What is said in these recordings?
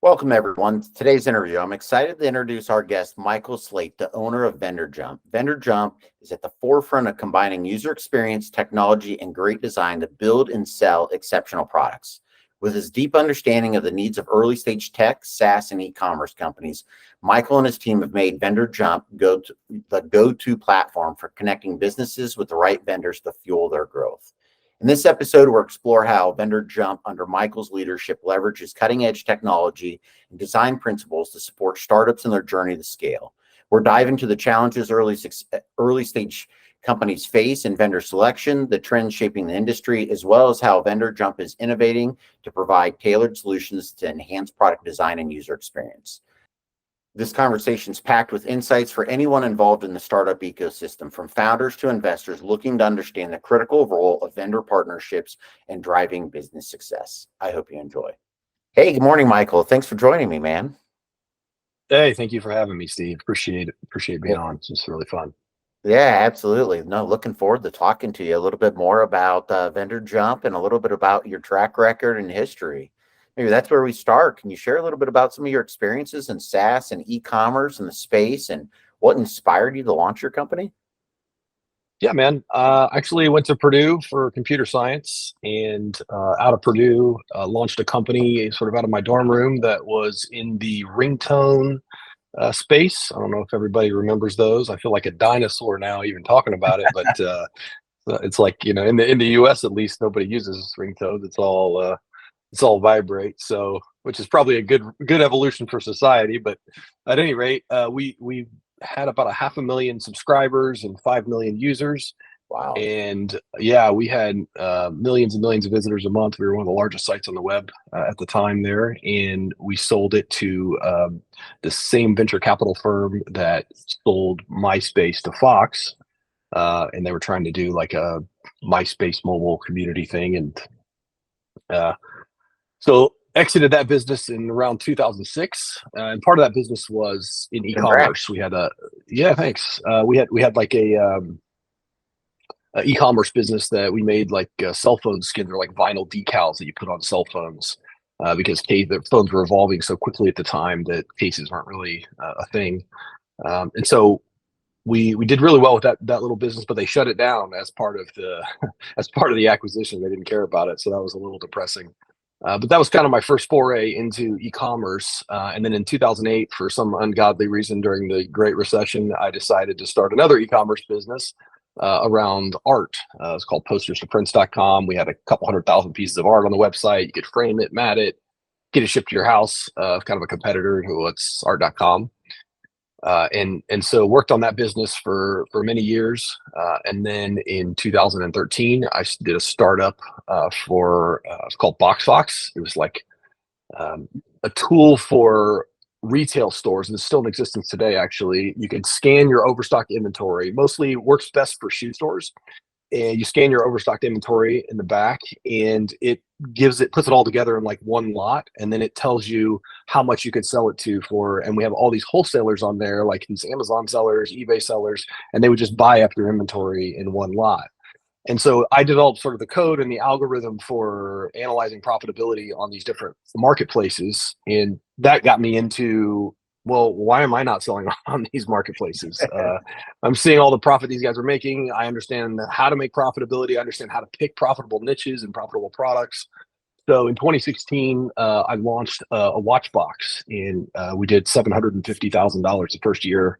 Welcome, everyone, to today's interview. I'm excited to introduce our guest, Michael Slate, the owner of Vendor Jump. Vendor Jump is at the forefront of combining user experience, technology, and great design to build and sell exceptional products. With his deep understanding of the needs of early stage tech, SaaS, and e-commerce companies, Michael and his team have made Vendor Jump the go-to platform for connecting businesses with the right vendors to fuel their growth. In this episode, we'll explore how Vendor Jump, under Michael's leadership, leverages cutting-edge technology and design principles to support startups in their journey to scale. We're diving into the challenges early-stage companies face in vendor selection, the trends shaping the industry, as well as how Vendor Jump is innovating to provide tailored solutions to enhance product design and user experience. This conversation is packed with insights for anyone involved in the startup ecosystem, from founders to investors looking to understand the critical role of vendor partnerships in driving business success. I hope you enjoy. Hey, good morning, Michael. Thanks for joining me, man. Hey, thank you for having me, Steve. Appreciate it. Appreciate being Yeah, on. It's just really fun. absolutely. No, looking forward to talking to you a little bit more about Vendor Jump and a little bit about your track record and history. Maybe that's where we start. Can you share a little bit about some of your experiences in SaaS and e-commerce and the space and what inspired you to launch your company? Yeah, man. Actually went to Purdue for computer science, and out of Purdue, launched a company sort of out of my dorm room that was in the ringtone space. I don't know if everybody remembers those. I feel like a dinosaur now, even talking about it. But it's like, in the U.S. at least, nobody uses ringtones. It's all vibrate. So, which is probably a good evolution for society. But at any rate, we had about a 500,000 subscribers and 5 million users. Wow. And yeah, we had millions and millions of visitors a month. We were one of the largest sites on the web at the time there, and we sold it to the same venture capital firm that sold MySpace to Fox, and they were trying to do like a MySpace mobile community thing, and uh, so exited that business in around 2006, and part of that business was in Congrats. e-commerce. We had a Yeah, thanks. We had like a e-commerce business that we made like cell phone skins or like vinyl decals that you put on cell phones, because the phones were evolving so quickly at the time that cases weren't really a thing. And so we did really well with that little business, but they shut it down as part of the as part of the acquisition. They didn't care about it, so that was a little depressing. But that was kind of my first foray into e-commerce. And then in 2008, for some ungodly reason during the Great Recession, I decided to start another e-commerce business around art. It's called posterstoprints.com. We had a couple 100,000 pieces of art on the website. You could frame it, mat it, get it shipped to your house, kind of a competitor to what's art.com. And so worked on that business for many years. And then in 2013, I did a startup for it's called BoxFox. It was like a tool for retail stores, and it's still in existence today. Actually, you can scan your overstock inventory. Mostly works best for shoe stores, and you scan your overstocked inventory in the back, and it puts it all together in like one lot, and then it tells you how much you could sell it to for. And we have all these wholesalers on there, like these Amazon sellers, eBay sellers, and they would just buy up your inventory in one lot. And so I developed sort of the code and the algorithm for analyzing profitability on these different marketplaces. And that got me into, well, why am I not selling on these marketplaces? I'm seeing all the profit these guys are making. I understand how to make profitability. I understand how to pick profitable niches and profitable products. So in 2016, I launched a watch box, and we did $750,000 the first year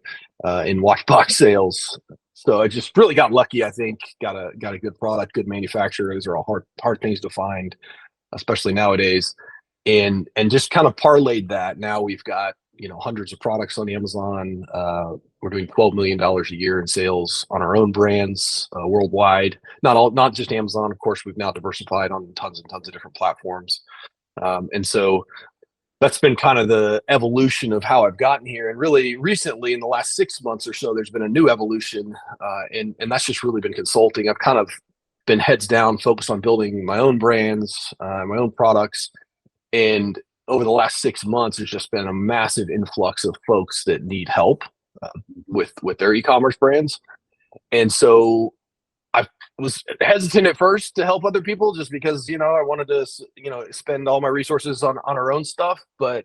in watch box sales. So I just really got lucky. I think got a good product, good manufacturer. These are all hard things to find, especially nowadays. And just kind of parlayed that. Now we've got hundreds of products on Amazon. We're doing $12 million a year in sales on our own brands worldwide. Not just Amazon, of course. We've now diversified on tons and tons of different platforms. And so that's been kind of the evolution of how I've gotten here. And really recently, in the last 6 months or so, there's been a new evolution, and that's just really been consulting. I've kind of been heads down, focused on building my own brands, my own products. And over the last 6 months, there's just been a massive influx of folks that need help with their e-commerce brands. And so I was hesitant at first to help other people just because, I wanted to, spend all my resources on our own stuff. But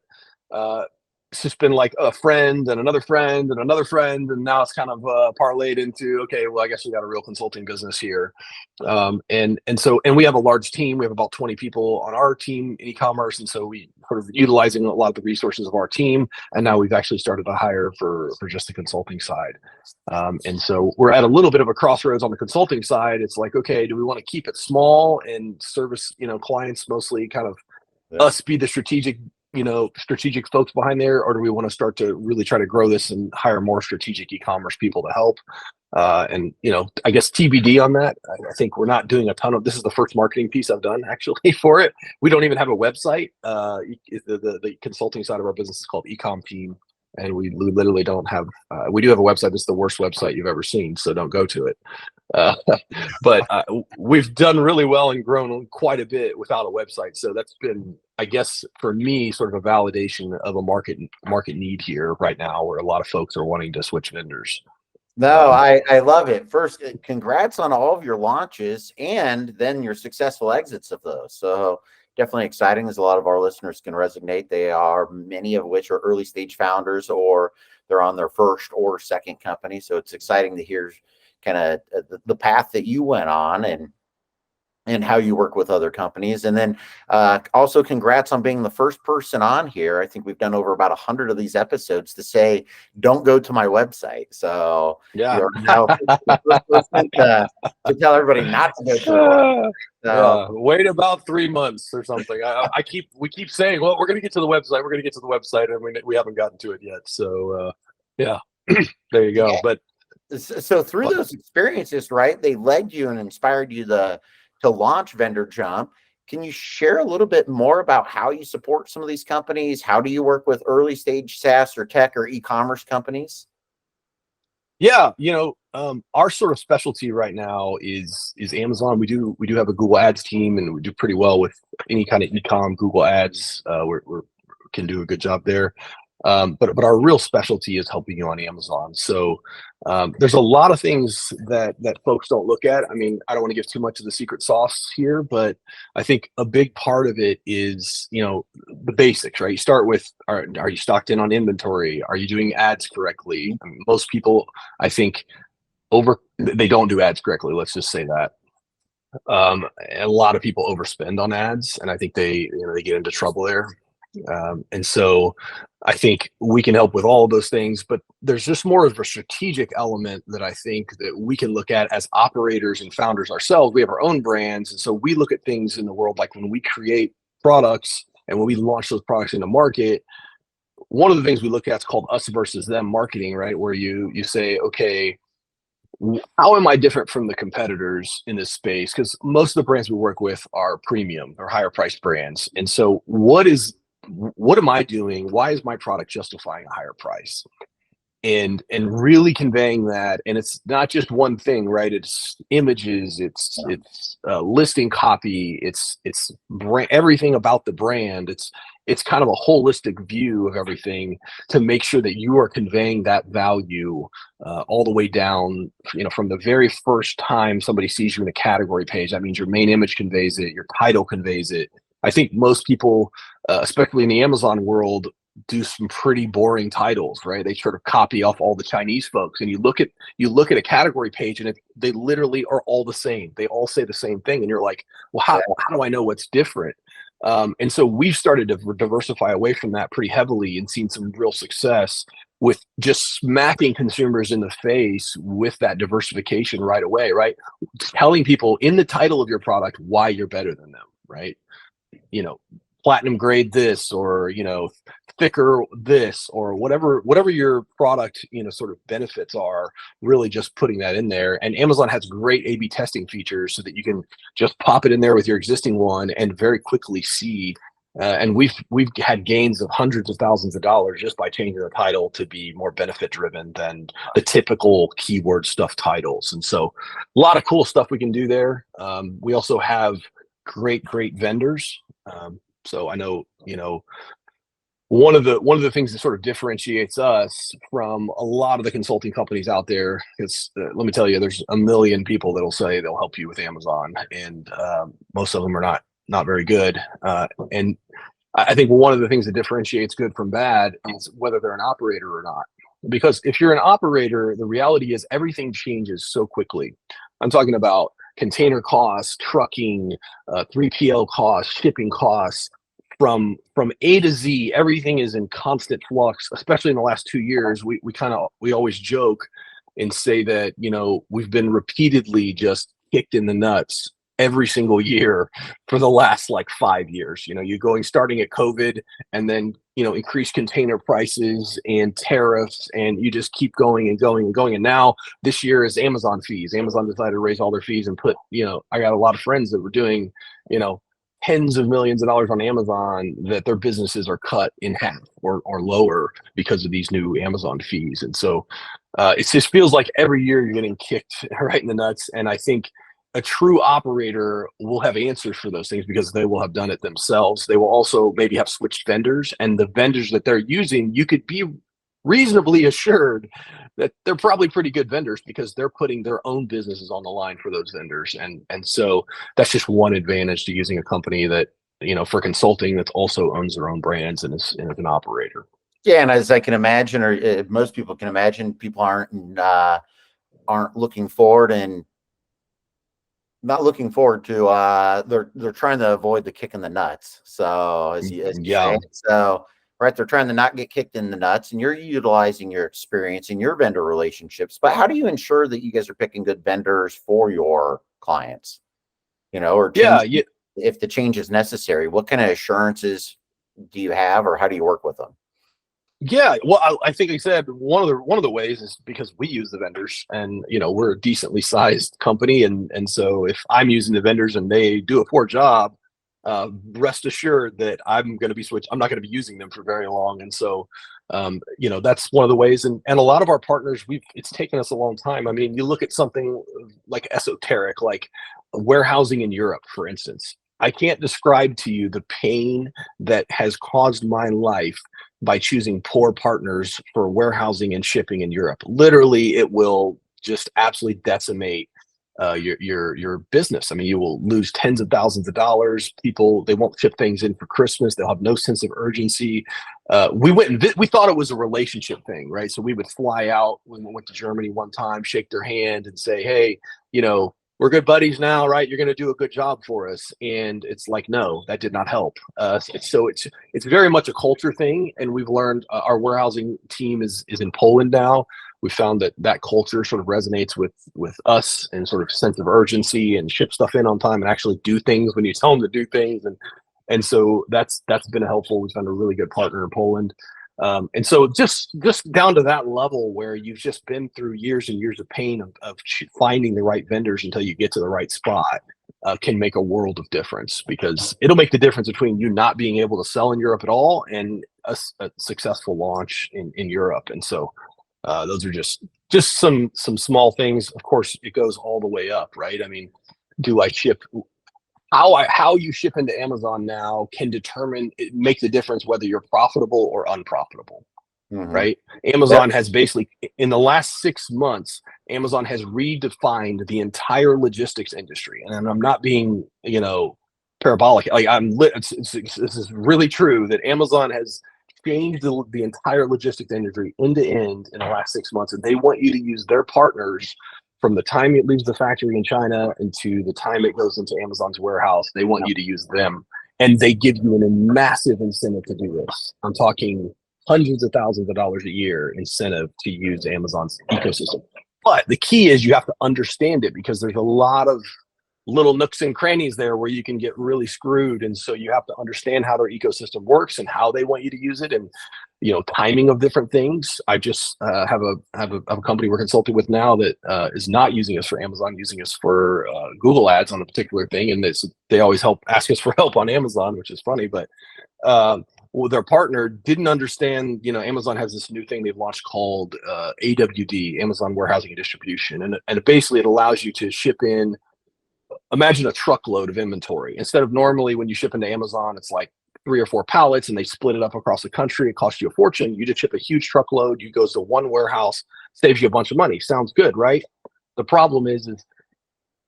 it's just been like a friend and another friend and another friend. And now it's kind of parlayed into, okay, well, I guess we got a real consulting business here. And we have a large team. We have about 20 people on our team in e-commerce. And so we sort of utilizing a lot of the resources of our team. And now we've actually started to hire for just the consulting side. And so we're at a little bit of a crossroads on the consulting side. It's like, okay, do we want to keep it small and service, clients mostly, kind of us be the strategic folks behind there, or do we want to start to really try to grow this and hire more strategic e-commerce people to help? And I guess TBD on that. I think we're not doing a ton of. This is the first marketing piece I've done actually for it. We don't even have a website. The consulting side of our business is called Ecom Team, and we literally don't have. We do have a website. It's the worst website you've ever seen, so don't go to it. But we've done really well and grown quite a bit without a website. So that's been, I guess, for me, sort of a validation of a market need here right now, where a lot of folks are wanting to switch vendors. No, I love it. First, congrats on all of your launches and then your successful exits of those. So definitely exciting, as a lot of our listeners can resonate. They are, many of which are early stage founders, or they're on their first or second company. So it's exciting to hear kind of the path that you went on and how you work with other companies. And then also congrats on being the first person on here. I think we've done over about 100 of these episodes to say, don't go to my website. So yeah, you're now the first person to tell everybody not to go to the website. So, wait about 3 months or something. We keep saying, well, we're going to get to the website. We're going to get to the website. And we haven't gotten to it yet. So yeah, there you go. Yeah. But so through those experiences, right, they led you and inspired you to launch Vendor Jump. Can you share a little bit more about how you support some of these companies? How do you work with early stage SaaS or tech or e-commerce companies? Yeah, our sort of specialty right now is Amazon. We do have a Google Ads team, and we do pretty well with any kind of e-com Google Ads. We can do a good job there. But our real specialty is helping you on Amazon. So there's a lot of things that folks don't look at. I mean, I don't want to give too much of the secret sauce here, but I think a big part of it is, the basics, right? You start with, are you stocked in on inventory? Are you doing ads correctly? I mean, most people, I think, they don't do ads correctly. Let's just say that. A lot of people overspend on ads, and I think they get into trouble there. And so I think we can help with all of those things, but there's just more of a strategic element that I think that we can look at as operators and founders ourselves. We have our own brands. And so we look at things in the world, like when we create products and when we launch those products into market, one of the things we look at is called us versus them marketing, right? Where you say, okay, how am I different from the competitors in this space? Because most of the brands we work with are premium or higher priced brands. And so what am I doing? Why is my product justifying a higher price? And really conveying that. And it's not just one thing, right? It's images, it's listing copy, it's everything about the brand. It's kind of a holistic view of everything to make sure that you are conveying that value all the way down, from the very first time somebody sees you in a category page. That means your main image conveys it, your title conveys it. I think most people, especially in the Amazon world, do some pretty boring titles, right? They sort of copy off all the Chinese folks, and you look at a category page, and they literally are all the same. They all say the same thing, and you're like, well, how do I know what's different? And so we've started to diversify away from that pretty heavily, and seen some real success with just smacking consumers in the face with that diversification right away, right? Telling people in the title of your product why you're better than them, right? Platinum grade this, or thicker this, or whatever your product sort of benefits are, really just putting that in there. And Amazon has great A/B testing features so that you can just pop it in there with your existing one and very quickly see. And we've had gains of hundreds of thousands of dollars just by changing the title to be more benefit driven than the typical keyword stuff titles. And so a lot of cool stuff we can do there. We also have great vendors. So I know, One of the things that sort of differentiates us from a lot of the consulting companies out there is, let me tell you, there's a million people that'll say they'll help you with Amazon, and most of them are not very good. And I think one of the things that differentiates good from bad is whether they're an operator or not. Because if you're an operator, the reality is everything changes so quickly. I'm talking about container costs, trucking, 3PL costs, shipping costs, from A to Z. Everything is in constant flux, especially in the last 2 years. We always joke and say that, we've been repeatedly just kicked in the nuts every single year for the last like 5 years. You're going starting at COVID, and then increased container prices and tariffs, and you just keep going and going and going. And now this year is Amazon fees. Amazon decided to raise all their fees and put, I got a lot of friends that were doing, tens of millions of dollars on Amazon, that their businesses are cut in half or lower because of these new Amazon fees. And so it just feels like every year you're getting kicked right in the nuts. And I think a true operator will have answers for those things because they will have done it themselves. They will also maybe have switched vendors, and the vendors that they're using, you could be reasonably assured that they're probably pretty good vendors because they're putting their own businesses on the line for those vendors. And so that's just one advantage to using a company that, for consulting, that also owns their own brands and is an operator. Yeah, and as I can imagine, or most people can imagine, people aren't looking forward and not looking forward to they're trying to avoid the kick in the nuts. So as you Yeah. say, so right, they're trying to not get kicked in the nuts, and you're utilizing your experience and your vendor relationships. But how do you ensure that you guys are picking good vendors for your clients? Or Yeah. change if the change is necessary. What kind of assurances do you have, or how do you work with them? Yeah, well, I think I said one of the ways is because we use the vendors, and we're a decently sized company, and so if I'm using the vendors and they do a poor job, rest assured that I'm going to be switched. I'm not going to be using them for very long, and so that's one of the ways. And a lot of our partners, it's taken us a long time. I mean, you look at something like esoteric, like warehousing in Europe, for instance. I can't describe to you the pain that has caused my life by choosing poor partners for warehousing and shipping in Europe. Literally, it will just absolutely decimate your business. I mean, you will lose tens of thousands of dollars. People, they won't ship things in for Christmas. They'll have no sense of urgency. We thought it was a relationship thing, right? So we would fly out when we went to Germany one time, shake their hand, and say, "Hey, we're good buddies now, right? You're going to do a good job for us." And it's like, no, that did not help. So it's very much a culture thing, and we've learned our warehousing team is in Poland now. We found that culture sort of resonates with us, and sort of sense of urgency, and ship stuff in on time and actually do things when you tell them to do things. And so that's been helpful. We found a really good partner in Poland. And so just down to that level where you've just been through years and years of pain of finding the right vendors until you get to the right spot can make a world of difference, because it'll make the difference between you not being able to sell in Europe at all and a successful launch in Europe. And so those are just some small things. Of course, it goes all the way up, right? I mean, do I ship? How you ship into Amazon now can make the difference whether you're profitable or unprofitable, right? Amazon has basically, in the last 6 months, Amazon has redefined the entire logistics industry, and I'm not being parabolic. Like this is really true that Amazon has changed the entire logistics industry end to end in the last 6 months, and they want you to use their partners from the time it leaves the factory in China and to the time it goes into Amazon's warehouse. They want you to use them, and they give you a massive incentive to do this. I'm talking hundreds of thousands of dollars a year incentive to use Amazon's ecosystem. But the key is you have to understand it, because there's a lot of little nooks and crannies there where you can get really screwed. And so you have to understand how their ecosystem works and how they want you to use it, and timing of different things. I just have a company we're consulting with now that is not using us for Amazon, using us for Google ads on a particular thing, and they always ask us for help on Amazon, which is funny. But their partner didn't understand. Amazon has this new thing they've launched called AWD, Amazon Warehousing and Distribution, and basically it allows you to ship in. Imagine a truckload of inventory. Instead of normally when you ship into Amazon, it's like 3 or 4 pallets and they split it up across the country. It costs you a fortune. You just ship a huge truckload. You go to one warehouse, saves you a bunch of money. Sounds good, right? The problem is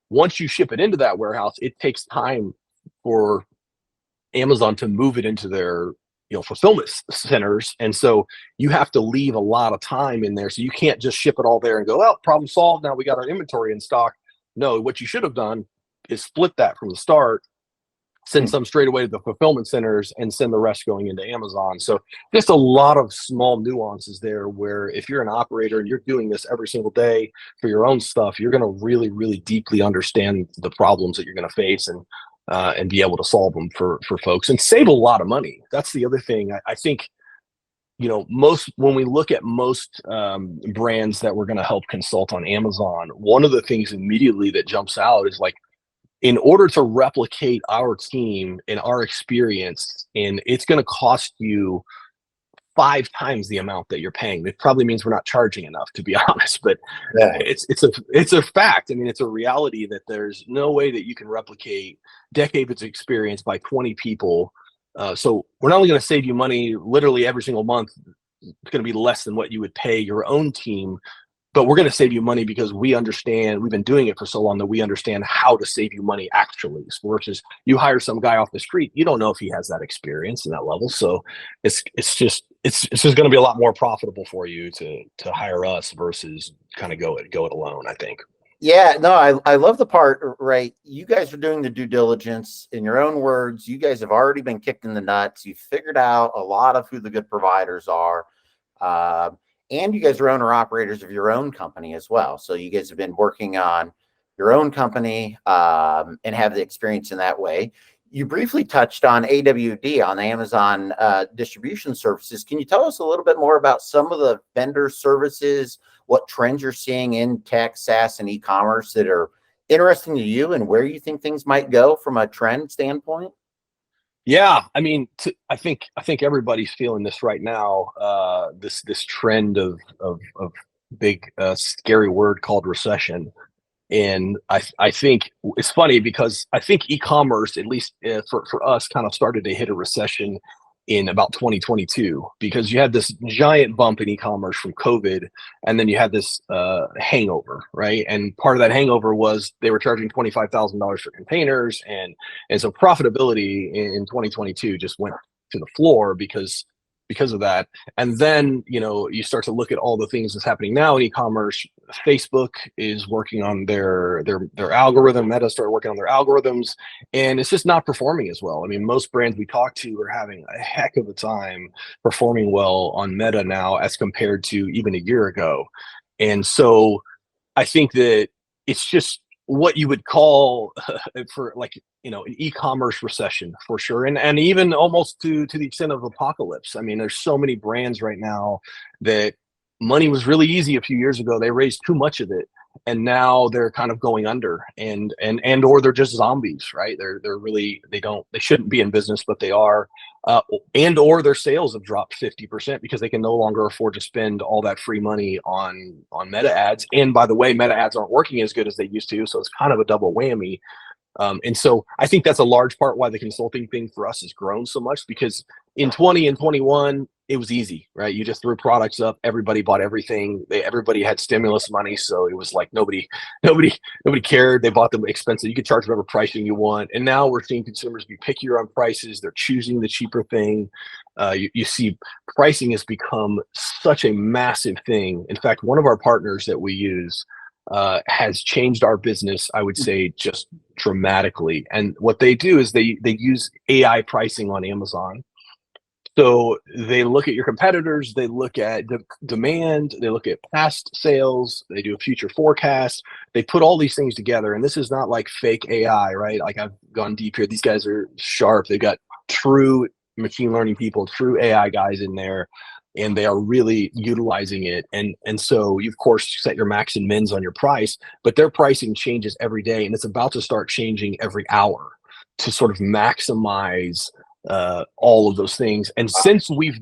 once you ship it into that warehouse, it takes time for Amazon to move it into their fulfillment centers, and so you have to leave a lot of time in there. So you can't just ship it all there and go, well, problem solved. Now we got our inventory in stock. No, what you should have done is split that from the start, send some straight away to the fulfillment centers, and send the rest going into Amazon. So just a lot of small nuances there where if you're an operator and you're doing this every single day for your own stuff, you're going to really, really deeply understand the problems that you're going to face and be able to solve them for folks and save a lot of money. That's the other thing. I think, when we look at most brands that we're going to help consult on Amazon, one of the things immediately that jumps out is like, in order to replicate our team and our experience, and it's going to cost you 5 times the amount that you're paying. It probably means we're not charging enough, to be honest, but it's a fact. I mean, it's a reality that there's no way that you can replicate decades of experience by 20 people. So we're not only going to save you money literally every single month. It's going to be less than what you would pay your own team, but we're going to save you money because we understand, we've been doing it for so long that we understand how to save you money actually, versus you hire some guy off the street. You don't know if he has that experience and that level. So it's just going to be a lot more profitable for you to hire us versus kind of go it alone, I think. Yeah, no, I love the part, right? You guys are doing the due diligence. In your own words, you guys have already been kicked in the nuts. You figured out a lot of who the good providers are. And you guys are owner operators of your own company as well. So you guys have been working on your own company and have the experience in that way. You briefly touched on AWD, on Amazon distribution services. Can you tell us a little bit more about some of the vendor services, what trends you're seeing in tech, SaaS, and e-commerce that are interesting to you and where you think things might go from a trend standpoint? Yeah, I mean, I think everybody's feeling this right now. This trend of big scary word called recession, and I think it's funny because I think e-commerce, at least for us, kind of started to hit a recession in about 2022 because you had this giant bump in e-commerce from COVID, and then you had this hangover, right? And part of that hangover was they were charging $25,000 for containers, and so profitability in 2022 just went to the floor because of that. And then you start to look at all the things that's happening now in e-commerce. Facebook is working on their algorithm. Meta started working on their algorithms, and it's just not performing as well. I mean, most brands we talk to are having a heck of a time performing well on Meta now as compared to even a year ago. And so I think that it's just what you would call for an e-commerce recession for sure, and even almost to the extent of apocalypse. I mean, there's so many brands right now that money was really easy a few years ago. They raised too much of it, and now they're kind of going under, and or they're just zombies, right? They shouldn't be in business, but they are, and or their sales have dropped 50% because they can no longer afford to spend all that free money on Meta ads. And by the way, Meta ads aren't working as good as they used to, so it's kind of a double whammy. And so I think that's a large part why the consulting thing for us has grown so much, because in 20 and 21, it was easy, right? You just threw products up. Everybody bought everything. Everybody had stimulus money. So it was like nobody cared. They bought them expensive. You could charge whatever pricing you want. And now we're seeing consumers be pickier on prices. They're choosing the cheaper thing. You see pricing has become such a massive thing. In fact, one of our partners that we use has changed our business, I would say, just dramatically. And what they do is they use AI pricing on Amazon. So they look at your competitors, they look at demand, they look at past sales, they do a future forecast, they put all these things together. And this is not like fake AI, right? Like, I've gone deep here. These guys are sharp. They've got true machine learning people, true AI guys in there, and they are really utilizing it. And so you, of course, set your max and mins on your price, but their pricing changes every day, and it's about to start changing every hour to sort of maximize all of those things. And since we've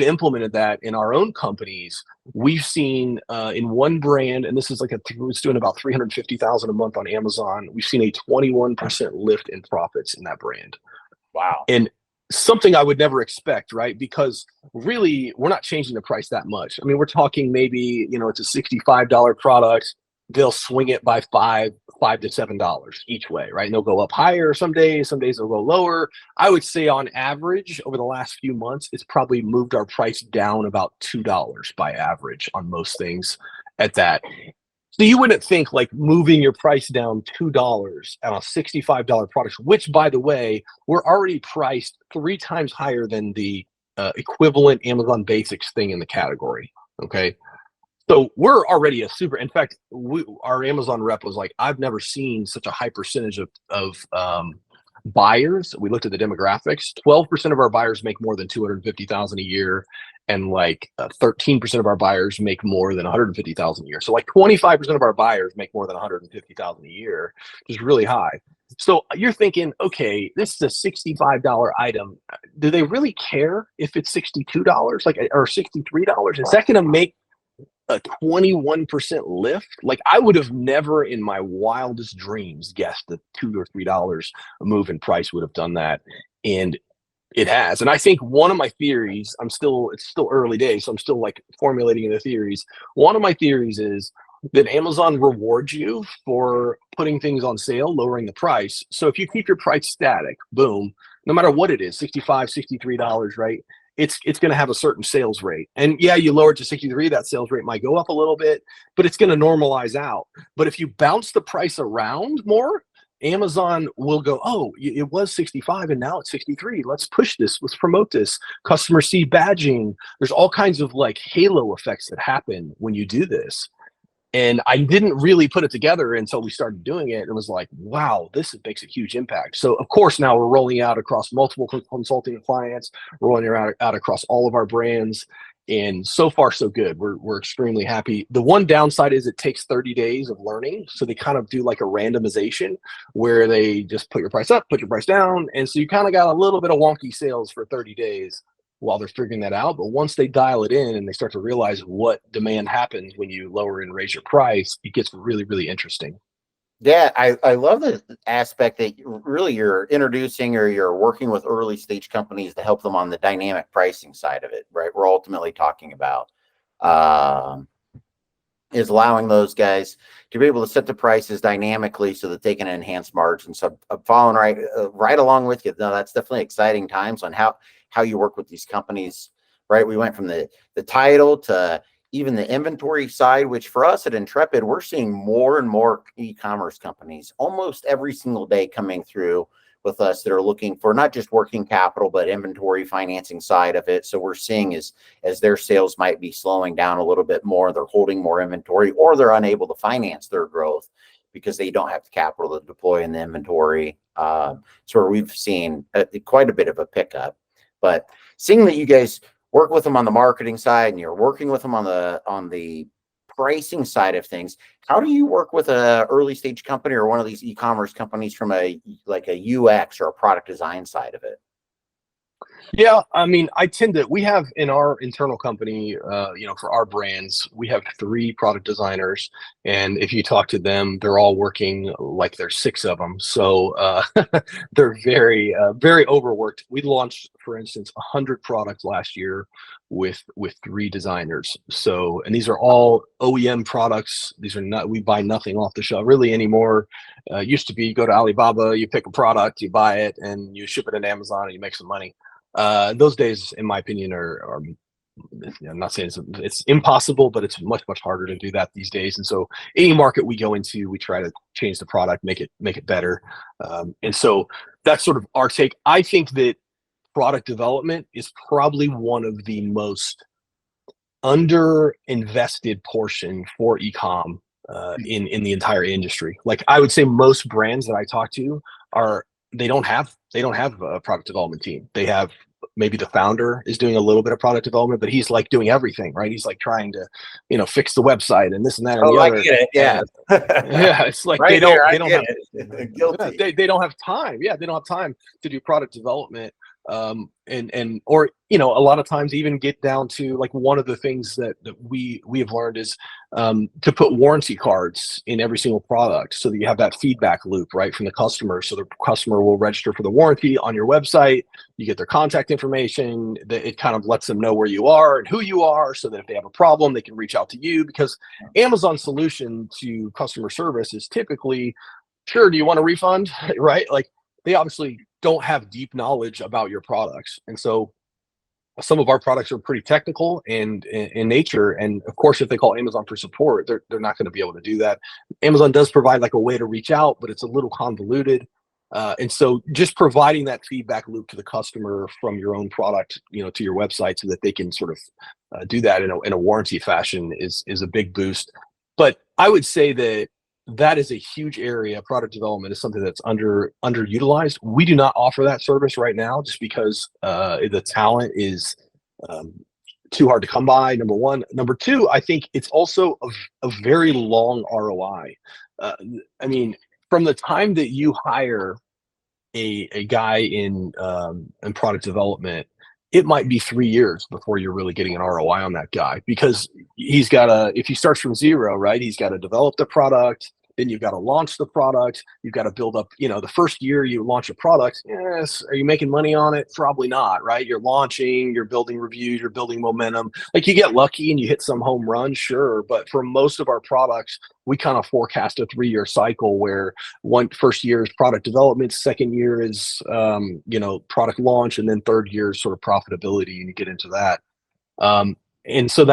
implemented that in our own companies, we've seen in one brand, and this is it's doing about 350,000 a month on Amazon. We've seen a 21% lift in profits in that brand. Wow. And something I would never expect, right? Because really, we're not changing the price that much. I mean, we're talking maybe, it's a $65 product. They'll swing it by five to $7 each way, right? And they'll go up higher some days they'll go lower. I would say on average over the last few months, it's probably moved our price down about $2 by average on most things at that. So you wouldn't think like moving your price down $2 on a $65 product, which by the way, we're already priced 3 times higher than the equivalent Amazon Basics thing in the category. Okay. So we're already in fact, our Amazon rep was like, I've never seen such a high percentage of buyers. We looked at the demographics. 12% of our buyers make more than 250,000 a year, and like 13% of our buyers make more than 150,000 a year. So like 25% of our buyers make more than 150,000 a year, which is really high. So you're thinking, okay, this is a $65 item. Do they really care if it's $62, or $63? Is that going to make a 21% lift? Like, I would have never in my wildest dreams guessed that $2 or $3 a move in price would have done that. And it has. And I think one of my theories, it's still early days, so I'm still like formulating the theories. One of my theories is that Amazon rewards you for putting things on sale, lowering the price. So if you keep your price static, boom, no matter what it is, $65, $63, right? It's going to have a certain sales rate. And yeah, you lower it to 63, that sales rate might go up a little bit, but it's going to normalize out. But if you bounce the price around more, Amazon will go, oh, it was 65 and now it's 63. Let's push this. Let's promote this. Customers see badging. There's all kinds of like halo effects that happen when you do this. And I didn't really put it together until we started doing it. It was like, wow, this makes a huge impact. So of course, now we're rolling out across multiple consulting clients, rolling out across all of our brands. And so far, so good. We're extremely happy. The one downside is it takes 30 days of learning. So they kind of do like a randomization where they just put your price up, put your price down. And so you kind of got a little bit of wonky sales for 30 days while they're figuring that out. But once they dial it in and they start to realize what demand happens when you lower and raise your price, it gets really, really interesting. Yeah, I love the aspect that you're introducing or you're working with early stage companies to help them on the dynamic pricing side of it, right? We're ultimately talking about is allowing those guys to be able to set the prices dynamically so that they can enhance margins. So I'm following right along with you. No, that's definitely exciting times on how you work with these companies, right? We went from the title to even the inventory side, which for us at Intrepid, we're seeing more and more e-commerce companies almost every single day coming through with us that are looking for not just working capital, but inventory financing side of it. So we're seeing as their sales might be slowing down a little bit more, they're holding more inventory, or they're unable to finance their growth because they don't have the capital to deploy in the inventory. So we've seen quite a bit of a pickup. But seeing that you guys work with them on the marketing side and you're working with them on the pricing side of things, how do you work with a early stage company or one of these e-commerce companies from a UX or a product design side of it? Yeah, I mean, we have in our internal company, for our brands, we have 3 product designers. And if you talk to them, they're all working like there's 6 of them. So they're very, very overworked. We launched, for instance, 100 products last year with 3 designers. So, and these are all OEM products. We buy nothing off the shelf really anymore. Used to be, you go to Alibaba, you pick a product, you buy it, and you ship it on Amazon and you make some money. Those days, in my opinion, are I'm not saying it's impossible, but it's much, much harder to do that these days. And so any market we go into, we try to change the product, make it better. And so that's sort of our take. I think that product development is probably one of the most under-invested portion for e-com in the entire industry. Like, I would say most brands that I talk to they don't have a product development team. They have, maybe the founder is doing a little bit of product development, but he's like doing everything, right? He's like trying to, fix the website and this and that and the other. I get it. Yeah. Yeah. It's like right they don't have Guilty. they don't have time. Yeah, they don't have time to do product development. and or a lot of times even get down to like one of the things that we have learned is to put warranty cards in every single product so that you have that feedback loop right from the customer. So the customer will register for the warranty on your website. You get their contact information. That it kind of lets them know where you are and who you are, so that if they have a problem, they can reach out to you. Because Amazon's solution to customer service is typically, sure, do you want a refund? Right? Like they obviously don't have deep knowledge about your products. And so some of our products are pretty technical and in nature. And of course, if they call Amazon for support, they're not going to be able to do that. Amazon does provide like a way to reach out, but it's a little convoluted. And so just providing that feedback loop to the customer from your own product, to your website so that they can sort of do that in a warranty fashion is a big boost. But I would say that is a huge area. Product development is something that's underutilized. We do not offer that service right now just because the talent is too hard to come by, number one. Number two, I think it's also a very long ROI. I mean, from the time that you hire a guy in product development, it might be 3 years before you're really getting an ROI on that guy, because if he starts from zero, right, he's got to develop the product. Then you've got to launch the product. You've got to build up, the first year you launch a product. Yes. Are you making money on it? Probably not, right? You're launching, you're building reviews, you're building momentum. Like you get lucky and you hit some home run, sure. But for most of our products, we kind of forecast a 3-year cycle where first year is product development, second year is, product launch, and then third year is sort of profitability, and you get into that. And so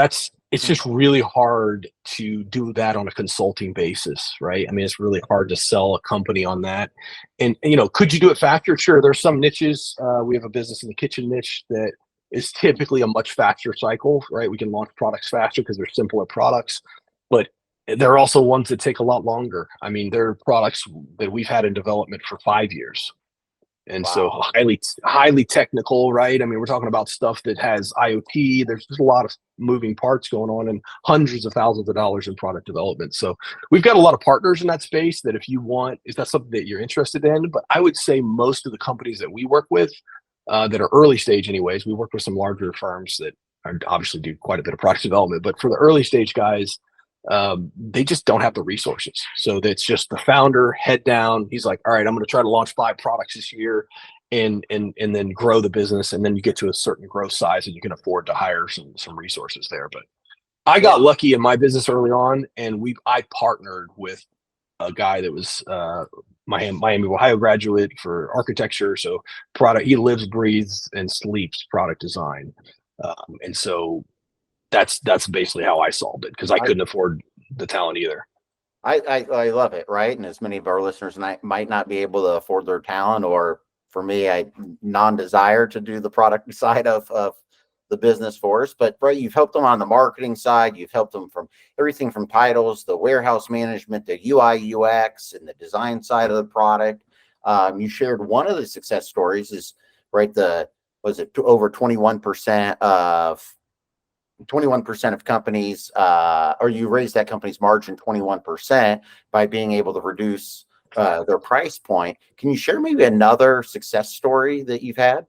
it's just really hard to do that on a consulting basis, right? I mean, it's really hard to sell a company on that. And could you do it faster? Sure. There's some niches. We have a business in the kitchen niche that is typically a much faster cycle, right? We can launch products faster because they're simpler products, but there are also ones that take a lot longer. I mean, there are products that we've had in development for 5 years. And so highly technical, right? I mean, we're talking about stuff that has IoT. There's just a lot of moving parts going on, and hundreds of thousands of dollars in product development. So we've got a lot of partners in that space that if that's something that you're interested in. But I would say most of the companies that we work with that are early stage anyways, we work with some larger firms that obviously do quite a bit of product development. But for the early stage guys, they just don't have the resources. So that's just the founder head down. He's like, all right, I'm going to try to launch 5 products this year and then grow the business. And then you get to a certain growth size and you can afford to hire some resources there. But I got lucky in my business early on, and I partnered with a guy that was Miami, Ohio graduate for architecture. So he lives, breathes, and sleeps product design. And so that's basically how I solved it, because I couldn't afford the talent either. I love it, right? And as many of our listeners might not be able to afford their talent, or for me, I non-desire to do the product side of the business for us. But right, you've helped them on the marketing side. You've helped them from everything from titles, the warehouse management, the UI, UX, and the design side of the product. You shared one of the success stories is right. Over 21% of companies, or you raise that company's margin 21% by being able to reduce their price point. Can you share maybe another success story that you've had?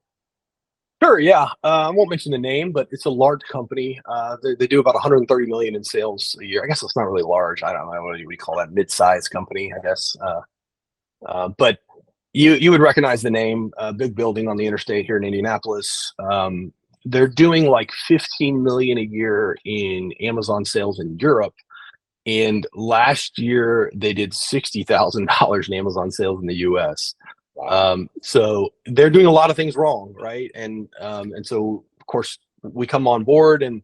Sure, yeah. I won't mention the name, but it's a large company. They do about 130 million in sales a year. I guess it's not really large. I don't know what you would call that, mid-sized company, I guess. But you would recognize the name. Big building on the interstate here in Indianapolis. They're doing like 15 million a year in Amazon sales in Europe. And last year they did $60,000 in Amazon sales in the US. Wow. So they're doing a lot of things wrong, right? And so of course we come on board, and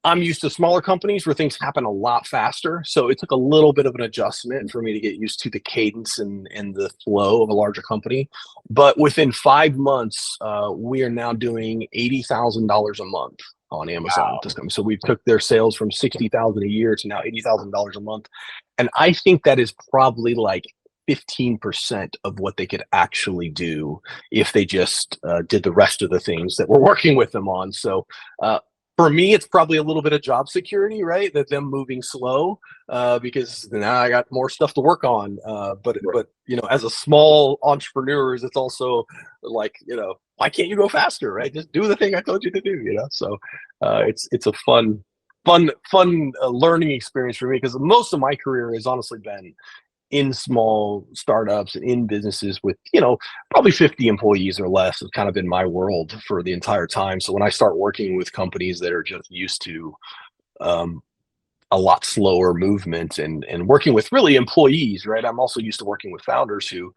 I'm used to smaller companies where things happen a lot faster. So it took a little bit of an adjustment for me to get used to the cadence and the flow of a larger company. But within 5 months, we are now doing $80,000 a month on Amazon. Wow. So we took their sales from $60,000 a year to now $80,000 a month. And I think that is probably like 15% of what they could actually do if they just did the rest of the things that we're working with them on. So for me, it's probably a little bit of job security, right? That them moving slow, because now I got more stuff to work on. But as a small entrepreneur, it's also like, why can't you go faster, right? Just do the thing I told you to do, you know? So it's a fun learning experience for me, because most of my career has honestly been in small startups and in businesses with, probably 50 employees or less has kind of been my world for the entire time. So when I start working with companies that are just used to um, a lot slower movement and working with really employees, right? I'm also used to working with founders who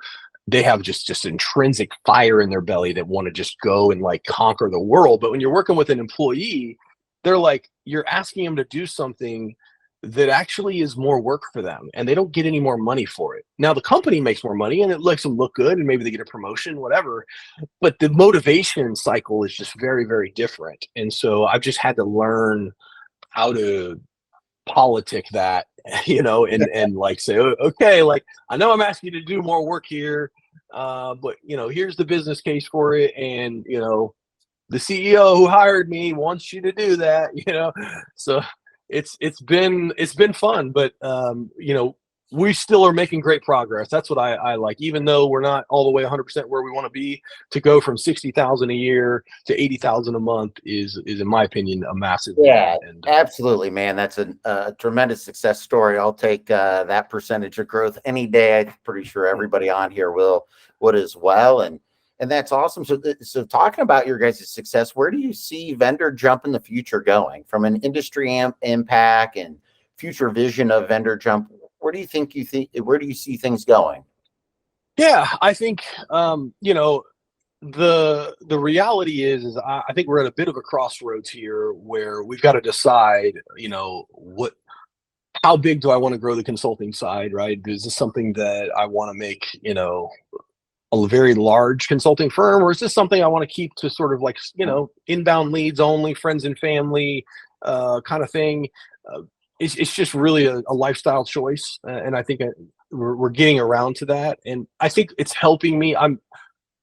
they have just intrinsic fire in their belly that want to just go and like conquer the world. But when you're working with an employee, they're like, you're asking them to do something that actually is more work for them, and they don't get any more money for it. Now the company makes more money and it makes them look good and maybe they get a promotion, whatever, but the motivation cycle is just very, very different. And so I've just had to learn how to politic that, and like say, okay, like I know I'm asking you to do more work here, but here's the business case for it, and the CEO who hired me wants you to do that, so it's been fun, but we still are making great progress. That's what I like, even though we're not all the way 100% where we want to be. To go from 60,000 a year to 80,000 a month is in my opinion a massive Yeah, win. And absolutely, man. That's a tremendous success story. I'll take that percentage of growth any day. I'm pretty sure everybody on here would as well, and that's awesome. So talking about your guys' success, where do you see Vendor Jump in the future going from an industry impact and future vision of Vendor Jump? Where do where do you see things going? yeah, I think the reality is I think we're at a bit of a crossroads here where we've got to decide, what how big do I want to grow the consulting side, right? Is this something that I want to make, a very large consulting firm, or is this something I want to keep to sort of like, inbound leads only, friends and family kind of thing? It's just really a lifestyle choice, and I think we're getting around to that, and I think it's helping me.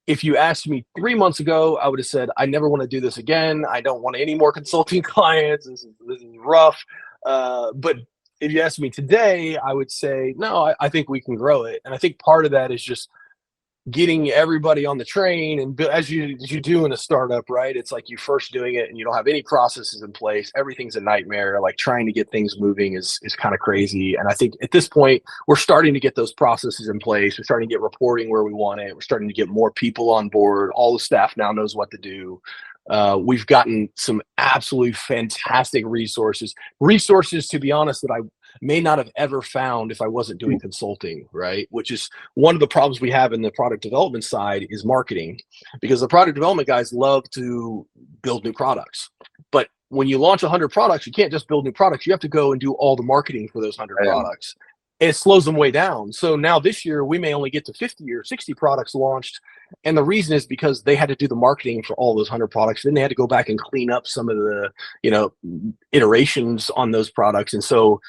If you asked me 3 months ago, I would have said, I never want to do this again. I don't want any more consulting clients. This is rough. But if you asked me today, I would say, no, I think we can grow it. And I think part of that is just getting everybody on the train, and as you do in a startup, right? It's like you first doing it and you don't have any processes in place. Everything's a nightmare. Like trying to get things moving is kind of crazy. And I think at this point we're starting to get those processes in place. We're starting to get reporting where we want it. We're starting to get more people on board. All the staff now knows what to do. We've gotten some absolutely fantastic resources, to be honest, that I may not have ever found if I wasn't doing consulting, right? Which is one of the problems we have in the product development side is marketing, because the product development guys love to build new products. But when you launch 100 products, you can't just build new products. You have to go and do all the marketing for those 100 products. And it slows them way down. So now this year we may only get to 50 or 60 products launched. And the reason is because they had to do the marketing for all those 100 products. Then they had to go back and clean up some of the, iterations on those products. And so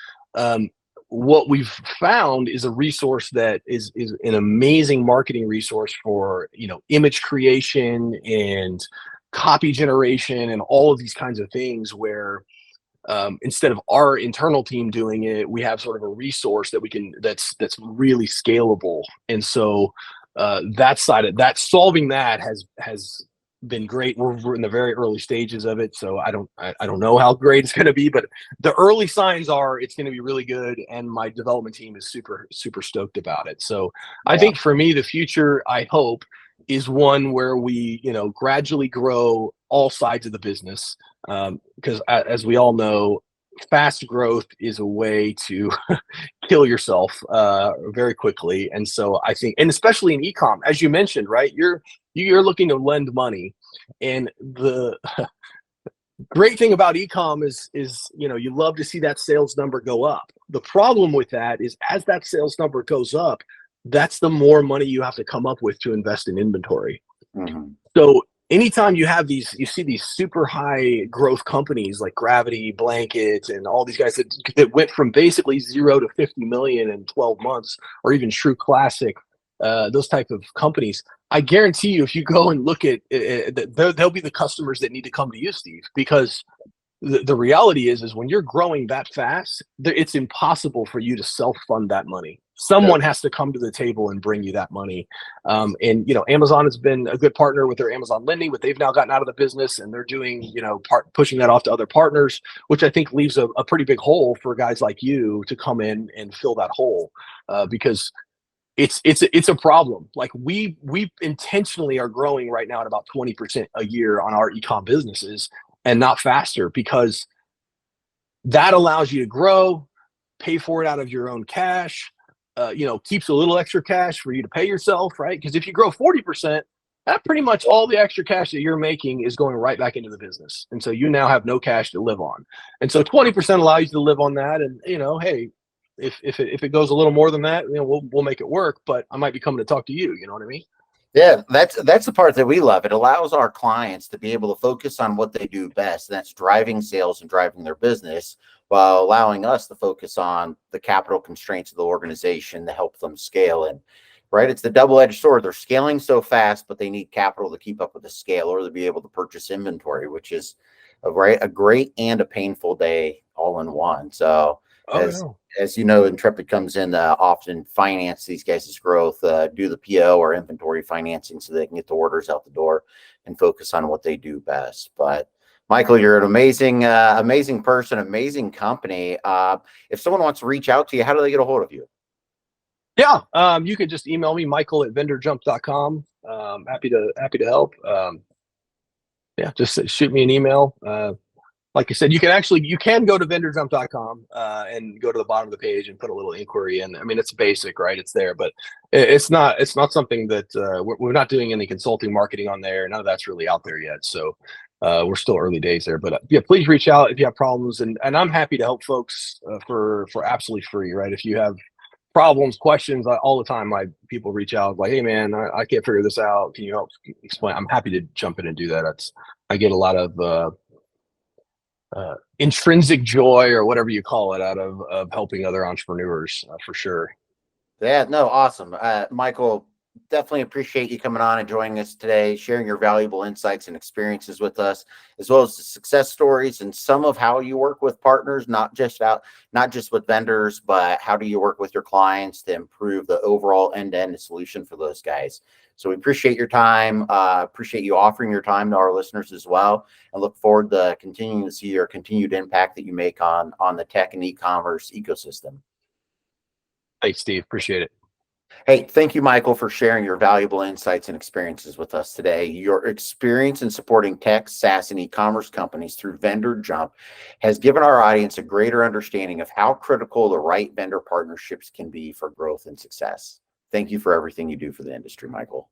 what we've found is a resource that is an amazing marketing resource for, image creation and copy generation and all of these kinds of things, where instead of our internal team doing it, we have sort of a resource that's really scalable. And so that side of that, solving that has been great. We're in the very early stages of it, so I don't know how great it's going to be, but the early signs are it's going to be really good, and my development team is super super stoked about it. So I think for me, the future, I hope, is one where we gradually grow all sides of the business, because as we all know, fast growth is a way to kill yourself very quickly. And so I think, and especially in ecom, as you mentioned, right, you're looking to lend money, and the great thing about ecom is you love to see that sales number go up. The problem with that is, as that sales number goes up, that's the more money you have to come up with to invest in inventory. Mm-hmm. So anytime you see these super high growth companies like Gravity, Blanket, and all these guys that went from basically 0 to 50 million in 12 months, or even True Classic, those type of companies, I guarantee you, if you go and look at they'll be the customers that need to come to you, Steve, because the reality is when you're growing that fast, it's impossible for you to self-fund that money. Someone has to come to the table and bring you that money. And, Amazon has been a good partner with their Amazon lending, but they've now gotten out of the business and they're doing, pushing that off to other partners, which I think leaves a pretty big hole for guys like you to come in and fill that hole, because it's a problem. Like we intentionally are growing right now at about 20% a year on our e-com businesses and not faster, because that allows you to grow, pay for it out of your own cash, keeps a little extra cash for you to pay yourself, right? Because if you grow 40%, that pretty much all the extra cash that you're making is going right back into the business. And so you now have no cash to live on. And so 20% allows you to live on that. And, hey, if it goes a little more than that, we'll make it work, but I might be coming to talk to you. You know what I mean? Yeah, that's the part that we love. It allows our clients to be able to focus on what they do best. And that's driving sales and driving their business, while allowing us to focus on the capital constraints of the organization to help them scale. And right, it's the double-edged sword. They're scaling so fast, but they need capital to keep up with the scale or to be able to purchase inventory, which is a great and a painful day all in one. So as you know, Intrepid comes in to often finance these guys' growth, do the PO or inventory financing so they can get the orders out the door and focus on what they do best. But Michael, you're an amazing person, amazing company. If someone wants to reach out to you, how do they get a hold of you? Yeah, you can just email me, michael@vendorjump.com. Happy to help. Just shoot me an email. Like I said, you can go to vendorjump.com and go to the bottom of the page and put a little inquiry in. I mean, it's basic, right? It's there, but it's not something that we're not doing any consulting marketing on there. None of that's really out there yet. So we're still early days there, but please reach out if you have problems, and I'm happy to help folks for absolutely free, right? If you have problems, questions, all the time, my people reach out like, hey man, I can't figure this out. Can you help explain? I'm happy to jump in and do that. I get a lot of intrinsic joy, or whatever you call it, out of helping other entrepreneurs, for sure. Yeah, no, awesome. Michael, definitely appreciate you coming on and joining us today, sharing your valuable insights and experiences with us, as well as the success stories and some of how you work with partners, not just with vendors, but how do you work with your clients to improve the overall end-to-end solution for those guys. So we appreciate your time. Appreciate you offering your time to our listeners as well, and look forward to continuing to see your continued impact that you make on the tech and e-commerce ecosystem. Thanks, Steve. Appreciate it. Hey, thank you, Michael, for sharing your valuable insights and experiences with us today. Your experience in supporting tech, SaaS, and e-commerce companies through Vendor Jump has given our audience a greater understanding of how critical the right vendor partnerships can be for growth and success. Thank you for everything you do for the industry, Michael.